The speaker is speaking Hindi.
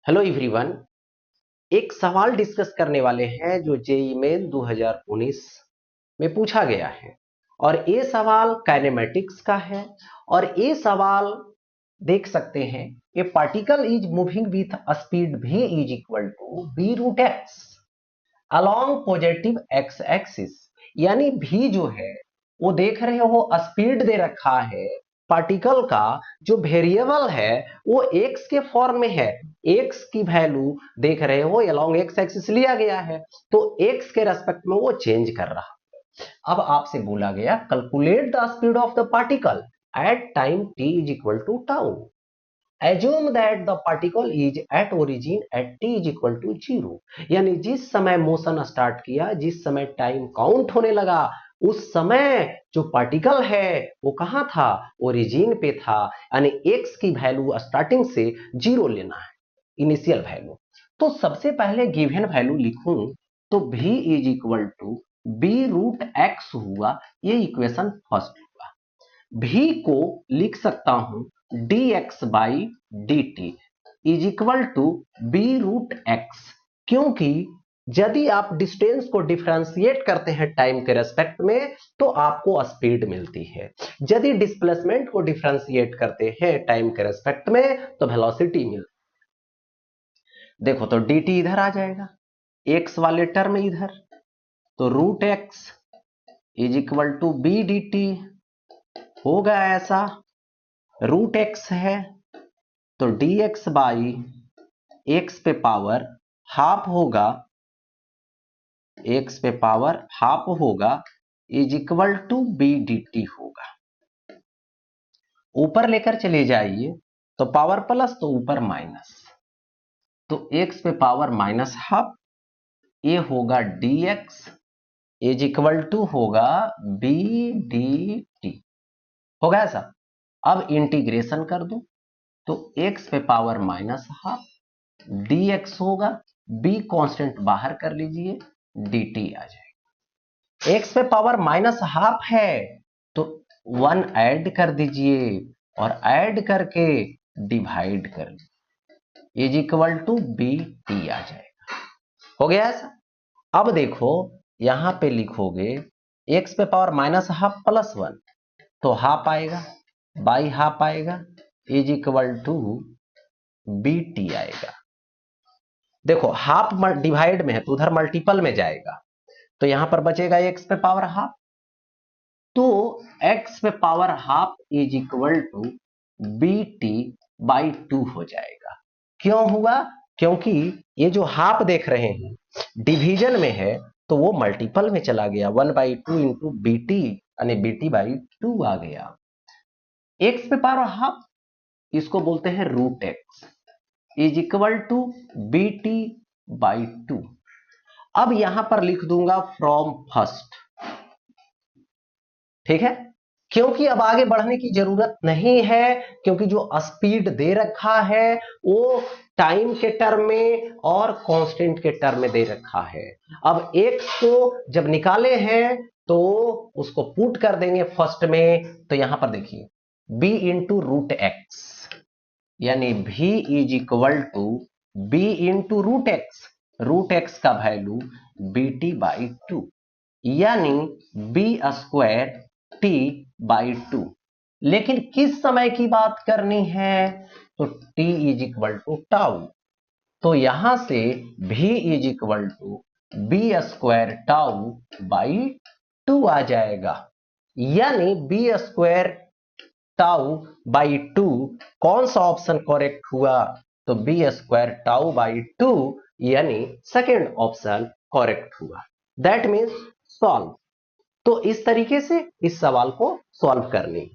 Hello everyone. एक सवाल डिस्कस करने वाले हैं जो जेईई मेन 2019 में पूछा गया है और ये सवाल काइनेमेटिक्स का है। और ये सवाल देख सकते हैं, a particle is moving with speed v is equal to b root x along positive x axis. यानी v जो है वो देख रहे हो स्पीड दे रखा है, पार्टिकल का जो वेरिएबल है वो x के फॉर्म में है, x की वैल्यू देख रहे हो अलोंग x एक्सिस लिया गया है, तो x के रेस्पेक्ट में वो चेंज कर रहा है। अब आपसे बोला गया calculate the speed of the particle at time t is equal to tau. Assume that the particle is at origin at t is equal to 0। यानी जिस समय मोशन स्टार्ट किया, जिस समय टाइम काउंट होने लगा, उस समय जो पार्टिकल है वो कहां था, ओरिजिन पे था। यानी x की वैल्यू स्टार्टिंग से 0 लेना है, इनिशियल वैल्यू। तो सबसे पहले गिवन वैल्यू लिखूं तो v is equal to b root x हुआ, ये इक्वेशन फर्स्ट हुआ। v को लिख सकता हूं dx by d t is equal to b root x, क्योंकि यदि आप डिस्टेंस को डिफरेंशिएट करते हैं टाइम के रेस्पेक्ट में तो आपको स्पीड मिलती है, यदि डिस्प्लेसमेंट को डिफरेंशिएट करते हैं टाइम के रेस्पेक्ट में तो वेलोसिटी मिलती है। देखो तो dt इधर आ जाएगा, x वाले टर्म इधर, तो root x is equal to b d t होगा ऐसा। रूट एक्स है तो dx बाई एक्स पे पावर हाफ होगा, एक्स पे पावर हाफ होगा is equal to b d t होगा। ऊपर लेकर चले जाइए तो पावर प्लस तो ऊपर माइनस, तो एक्स पे पावर माइनस हाफ, ये होगा dx इज इक्वल टू होगा बी डी टी होगा ऐसा। अब इंटीग्रेशन कर दो तो x पे पावर माइनस हाफ dx होगा, b कांस्टेंट बाहर कर लीजिए, dt आ जाएगा। x पे पावर माइनस हाफ है तो 1 ऐड कर दीजिए और ऐड करके डिवाइड कर लीजिए is equal to B T आ जाएगा। हो गया ऐसा। अब देखो यहां पे लिखोगे x पे पावर माइनस हाफ प्लस 1 तो हाफ आएगा, बाई हाफ आएगा is equal to B t आएगा। देखो हाफ डिवाइड में है तो उधर मल्टीपल में जाएगा, तो यहां पर बचेगा x पे पावर हाफ, तो x पे power half is equal to B t by 2 हो जाएगा। क्यों हुआ, क्योंकि ये जो हाफ देख रहे हैं डिवीजन में है तो वो मल्टीपल में चला गया, 1/2 इंटू बी टी यानी बी टी बाई 2 आ गया। x पे पावर हाफ इसको बोलते हैं root x is equal to B t by 2। अब यहां पर लिख दूंगा फ्रॉम फर्स्ट, ठीक है, क्योंकि अब आगे बढ़ने की जरूरत नहीं है, क्योंकि जो स्पीड दे रखा है वो टाइम के टर्म में और कांस्टेंट के टर्म में दे रखा है। अब x को जब निकाले हैं तो उसको पुट कर देंगे फर्स्ट में, तो यहां पर देखिए b इंटू रूट एक्स यानी v is equal to b into root x का वैल्यू बी टी बाई 2 यानी बी स्क्वायर टी बाई 2। लेकिन किस समय की बात करनी है, तो t is equal to tau, तो यहां से v is equal to b square tau by 2 आ जाएगा। यानी बी स्क्वायर टाउ बाई 2, कौन सा ऑप्शन करेक्ट हुआ, तो बी स्क्वायर टाउ बाई 2 यानी सेकेंड ऑप्शन करेक्ट हुआ। That means solve. तो इस तरीके से इस सवाल को सॉल्व करनी।